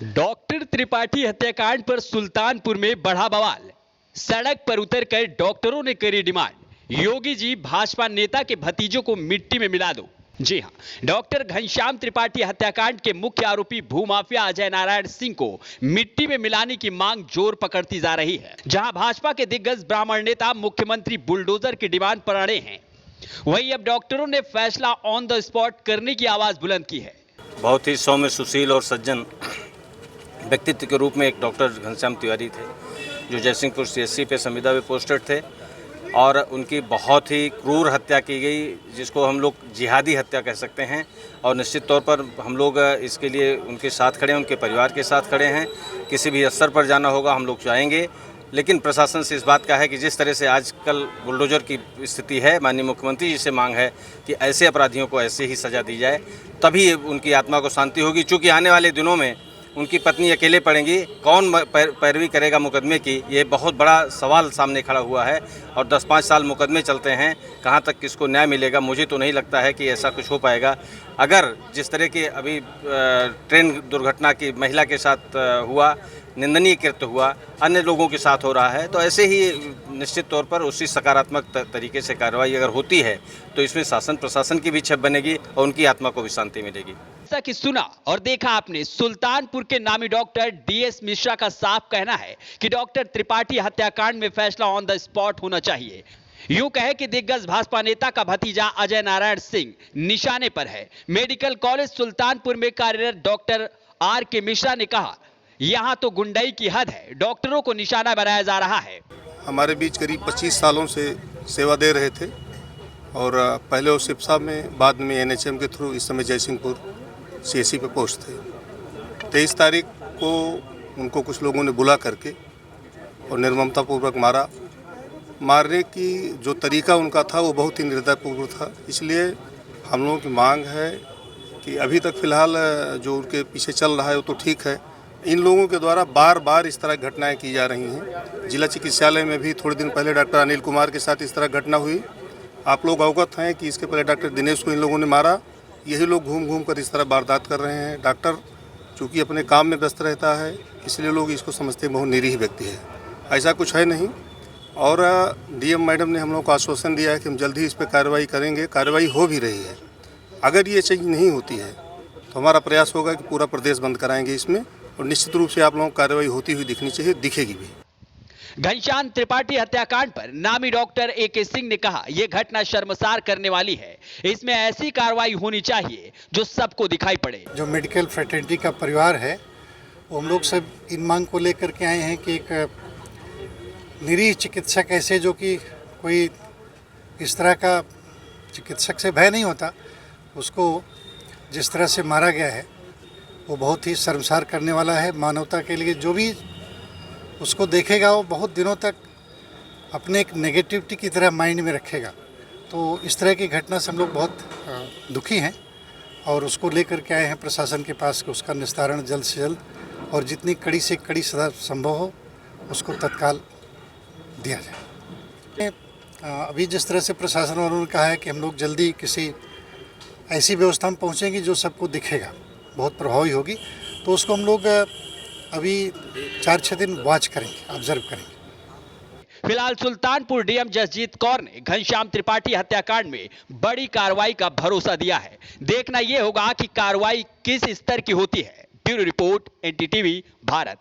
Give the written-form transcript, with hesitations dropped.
Doctor Tripathi हत्याकांड पर सुल्तानपुर में बढ़ा बवाल। सड़क पर उतरकर डॉक्टरों ने करी डिमांड, योगी जी भाजपा नेता के भतीजों को मिट्टी में मिला दो। जी हां, डॉक्टर घनश्याम त्रिपाठी हत्याकांड के मुख्य आरोपी भूमाफिया अजय नारायण सिंह को मिट्टी में मिलाने की मांग जोर पकड़ती जा रही है। जहां भाजपा के दिग्गज ब्राह्मण नेता मुख्यमंत्री बुलडोजर की डिमांड पर अड़े हैं, वहीं अब डॉक्टरों ने फैसला ऑन द स्पॉट करने की आवाज बुलंद की है। बहुत ही सौम्य, सुशील और सज्जन व्यक्तित्व के रूप में एक डॉक्टर घनश्याम तिवारी थे, जो जयसिंहपुर सीएससी पे संविदा में पोस्टेड थे और उनकी बहुत ही क्रूर हत्या की गई, जिसको हम लोग जिहादी हत्या कह सकते हैं। और निश्चित तौर पर हम लोग इसके लिए उनके साथ खड़े हैं, उनके परिवार के साथ खड़े हैं। किसी भी स्तर पर जाना होगा हम लोग जाएंगे, लेकिन प्रशासन से इस बात का है कि जिस तरह से आजकल बुलडोजर की स्थिति है, माननीय मुख्यमंत्री जी से मांग है कि ऐसे अपराधियों को ऐसे ही सज़ा दी जाए, तभी उनकी आत्मा को शांति होगी। चूँकि आने वाले दिनों में उनकी पत्नी अकेले पड़ेंगी, कौन पैरवी करेगा मुकदमे की, ये बहुत बड़ा सवाल सामने खड़ा हुआ है। और 10-5 साल मुकदमे चलते हैं, कहाँ तक किसको न्याय मिलेगा, मुझे तो नहीं लगता है कि ऐसा कुछ हो पाएगा। अगर जिस तरह के अभी ट्रेन दुर्घटना की महिला के साथ हुआ, निंदनीय कृत्य हुआ, अन्य लोगों के साथ हो रहा है, तो ऐसे ही निश्चित तौर पर उसी सकारात्मक तरीके से कार्रवाई अगर होती है तो इसमें शासन प्रशासन की भी छप बनेगी और उनकी आत्मा को भी शांति मिलेगी। जैसा कि सुना और देखा आपने, सुल्तानपुर के नामी डॉक्टर डीएस मिश्रा का साफ कहना है कि डॉक्टर त्रिपाठी हत्याकांड में फैसला ऑन द स्पॉट होना चाहिए। यूं कहे कि दिग्गज भाजपा नेता का भतीजा अजय नारायण सिंह निशाने पर है। मेडिकल कॉलेज सुल्तानपुर में कार्यरत डॉक्टर आर के मिश्रा ने कहा, यहां तो गुंडाई की हद है, डॉक्टरों को निशाना बनाया जा रहा है। हमारे बीच करीब 25 सालों से सेवा दे रहे थे और पहले वो सिपसा में, बाद में एनएचएम के थ्रू, इस समय जयसिंहपुर सीएससी पे पोस्ट थे। 23 तारीख को उनको कुछ लोगों ने बुला करके और निर्ममतापूर्वक मारा। मारने की जो तरीका उनका था वो बहुत ही निर्दयपूर्ण था। इसलिए हम लोगों की मांग है कि अभी तक फ़िलहाल जो उनके पीछे चल रहा है वो तो ठीक है, इन लोगों के द्वारा बार बार इस तरह घटनाएं की जा रही हैं। जिला चिकित्सालय में भी थोड़े दिन पहले डॉक्टर अनिल कुमार के साथ इस तरह घटना हुई। आप लोग अवगत हैं कि इसके पहले डॉक्टर दिनेश को इन लोगों ने मारा। यही लोग घूम घूम कर इस तरह वारदात कर रहे हैं। डॉक्टर चूँकि अपने काम में व्यस्त रहता है, इसलिए लोग इसको समझते हैं बहुत निरीह व्यक्ति है। ऐसा कुछ है नहीं। और डीएम मैडम ने हम लोग को आश्वासन दिया है कि हम जल्द ही इस पर कार्रवाई करेंगे। कार्रवाई हो भी रही है। अगर ये चीज़ नहीं होती है तो हमारा प्रयास होगा कि पूरा प्रदेश बंद कराएंगे इसमें, और निश्चित रूप से आप लोगों को कार्रवाई होती हुई दिखनी चाहिए, दिखेगी भी। घनश्याम त्रिपाठी हत्याकांड पर नामी डॉक्टर एके सिंह ने कहा, यह घटना शर्मसार करने वाली है। इसमें ऐसी कार्रवाई होनी चाहिए जो सबको दिखाई पड़े। जो मेडिकल फ्रेटर्निटी का परिवार है, वो हम लोग सब इन मांग को लेकर के आए हैं कि एक निरीह चिकित्सक, ऐसे जो कि कोई इस तरह का चिकित्सक से भय नहीं होता, उसको जिस तरह से मारा गया है वो बहुत ही शर्मसार करने वाला है। मानवता के लिए जो भी उसको देखेगा वो बहुत दिनों तक अपने एक नेगेटिविटी की तरह माइंड में रखेगा। तो इस तरह की घटना से हम लोग बहुत दुखी हैं और उसको लेकर के आए हैं प्रशासन के पास कि उसका निस्तारण जल्द से जल्द और जितनी कड़ी से कड़ी सजा संभव हो उसको तत्काल दिया जाए। अभी जिस तरह से प्रशासन वालों ने कहा है कि हम लोग जल्दी किसी ऐसी व्यवस्था में पहुँचेंगे जो सबको दिखेगा, बहुत प्रभावी होगी, तो उसको हम लोग अभी 4-6 दिन वॉच करेंगे, ऑब्जर्व करेंगे। फिलहाल सुल्तानपुर डीएम जसजीत कौर ने घनश्याम त्रिपाठी हत्याकांड में बड़ी कार्रवाई का भरोसा दिया है। देखना यह होगा कि कार्रवाई किस स्तर की होती है। Bureau report, NDTV Bharat.